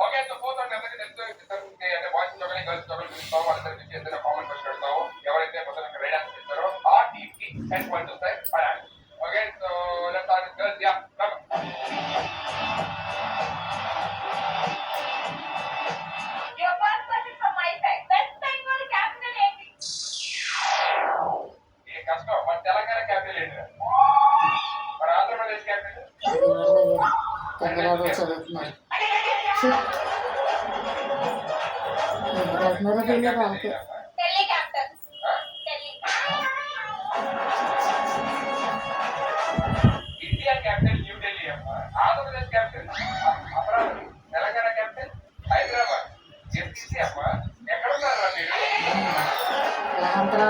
Okay, so fourth and అందరికీ తెలుసు అంటే బాయ్స్ లో కానీ గర్ల్స్ లో కానీ చూస్తావు వాళ్ళందరి నుంచి ఏదైనా కామెంట్ క్వశ్చన్ పెడతావు. ఎవరైతే మొత్తం రైట్ ఆన్సర్ ఇస్తారో ఆ టీమ్ కి 10 పాయింట్స్ వస్తాయి. Okay, so let's start with girls. Yeah, come. Your first question from my side. West Bengal capital ఏంటి? ఏ కష్టం. మన తెలంగాణ క్యాపిటల్ ఏంటి? మన ఆంధ్రప్రదేశ్ క్యాపిటల్ తొందరగా చదువుతున్నారు. Delhi capital. Delhi. India capital New Delhi అమ్మ. ఆంధ్రప్రదేశ్ క్యాపిటల్ అమరావతి. తెలంగాణ క్యాపిటల్ హైదరాబాద్. ఎస్సీ అమ్మ. ఎక్కడ ఉన్నారా మీరు? ఆంధ్ర